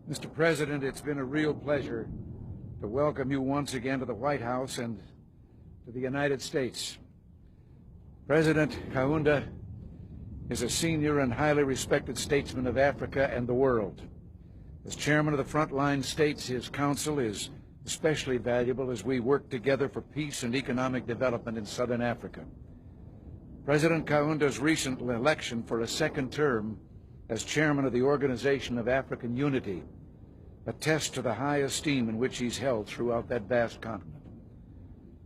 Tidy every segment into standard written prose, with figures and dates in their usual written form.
Mr. President, it's been a real pleasure to welcome you once again to the White House and to the United States. President Kaunda is a senior and highly respected statesman of Africa and the world. As chairman of the Frontline States, his counsel is especially valuable as we work together for peace and economic development in Southern Africa. President Kaunda's recent election for a second term as chairman of the Organization of African Unity attests to the high esteem in which he's held throughout that vast continent.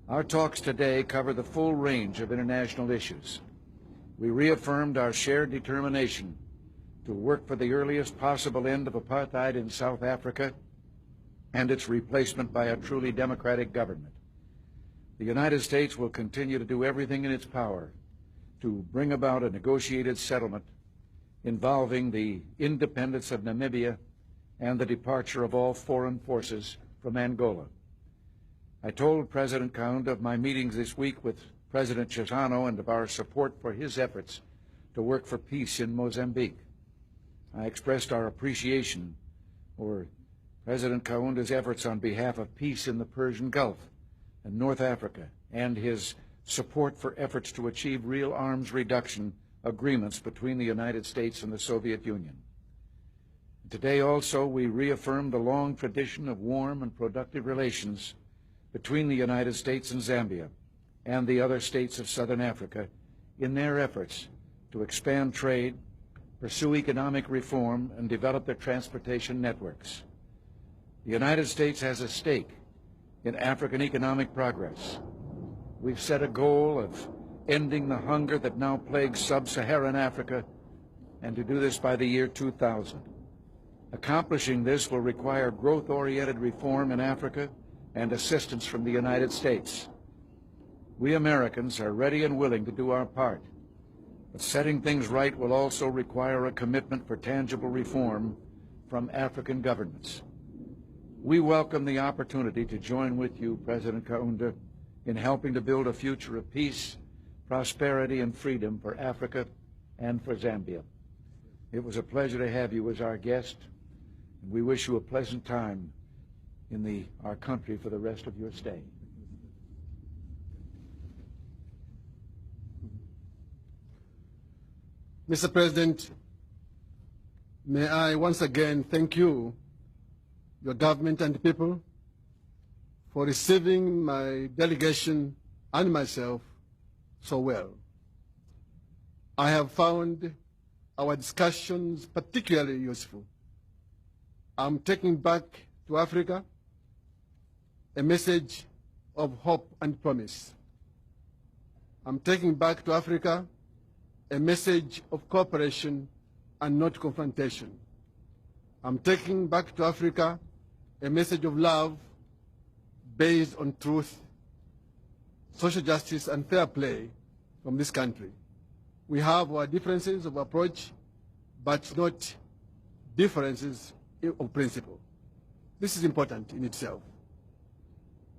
Our talks today cover the full range of international issues. We reaffirmed our shared determination to work for the earliest possible end of apartheid in South Africa and its replacement by a truly democratic government. The United States will continue to do everything in its power to bring about a negotiated settlement involving the independence of Namibia and the departure of all foreign forces from Angola. I told President Kaunda of my meetings this week with President Chissano and of our support for his efforts to work for peace in Mozambique. I expressed our appreciation for President Kaunda's efforts on behalf of peace in the Persian Gulf and North Africa, and his support for efforts to achieve real arms reduction agreements between the United States and the Soviet Union. Today also we reaffirmed the long tradition of warm and productive relations between the United States and Zambia and the other states of Southern Africa in their efforts to expand trade, pursue economic reform, and develop their transportation networks. The United States has a stake in African economic progress. We've set a goal of ending the hunger that now plagues sub-Saharan Africa, and to do this by the year 2000. Accomplishing this will require growth-oriented reform in Africa and assistance from the United States. We Americans are ready and willing to do our part, but setting things right will also require a commitment for tangible reform from African governments. We welcome the opportunity to join with you, President Kaunda, in helping to build a future of peace, prosperity, and freedom for Africa and for Zambia. It was a pleasure to have you as our guest, and we wish you a pleasant time in our country for the rest of your stay. Mr. President, may I once again thank you, your government and people, for receiving my delegation and myself so well. I have found our discussions particularly useful. I'm taking back to Africa a message of hope and promise. I'm taking back to Africa a message of cooperation and not confrontation. I'm taking back to Africa a message of love based on truth, social justice, and fair play from this country. We have our differences of approach, but not differences of principle. This is important in itself.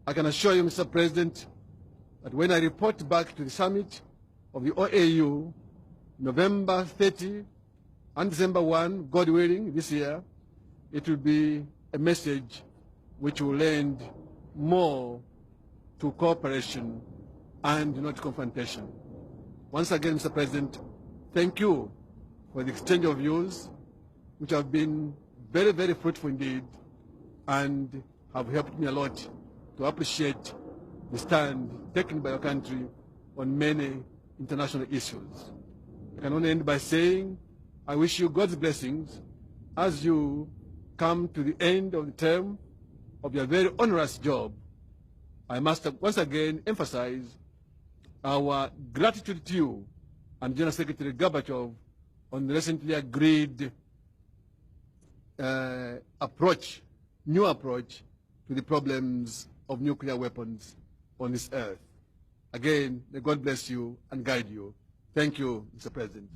I can assure you, Mr. President, that when I report back to the summit of the OAU, November 30 and December 1, God willing, this year, it will be a message which will lend more to cooperation and not confrontation. Once again, Mr. President, thank you for the exchange of views, which have been very, very fruitful indeed, and have helped me a lot to appreciate the stand taken by your country on many international issues. I can only end by saying I wish you God's blessings as you come to the end of the term of your very onerous job. I must once again emphasize our gratitude to you and General Secretary Gorbachev on the recently agreed new approach to the problems of nuclear weapons on this earth. Again, may God bless you and guide you. Thank you, Mr. President.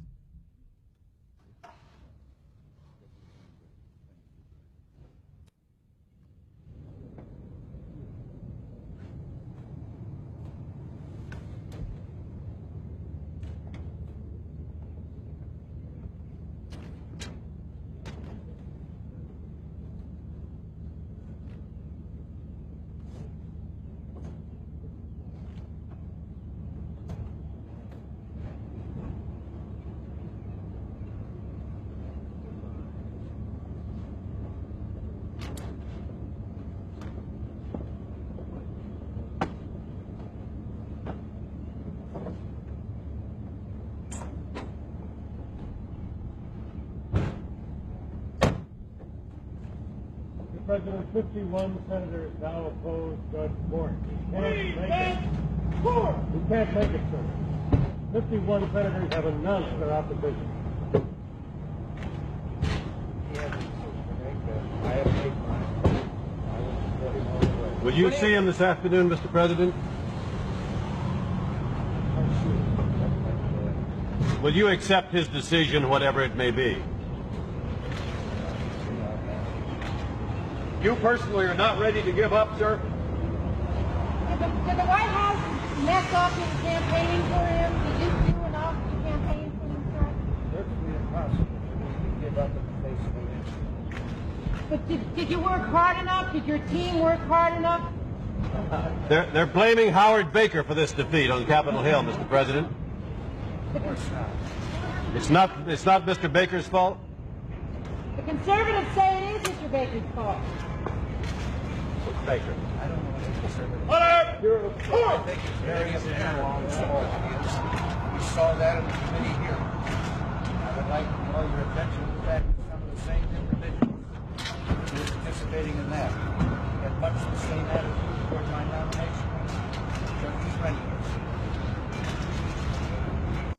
President, 51 senators now oppose Judge Bork. He can't make it, sir. 51 senators have announced their opposition. Will you see him this afternoon, Mr. President? Will you accept his decision, whatever it may be? You personally are not ready to give up, sir? Did the White House mess up in campaigning for him? Did you do enough to campaign for him, sir? Virtually impossible for me to give up in the face of it. But did you work hard enough? Did your team work hard enough? They're blaming Howard Baker for this defeat on Capitol Hill, Mr. President. Of course not. It's not Mr. Baker's fault? The conservatives say it is Mr. Baker's fault. Baker. I don't know what the conservative. Order! I think it's very apparent how small it is. We saw that in the committee hearing. I would like to draw your attention to the fact that some of the same individuals who were participating in that had much the same attitude towards my nomination. So he's ready.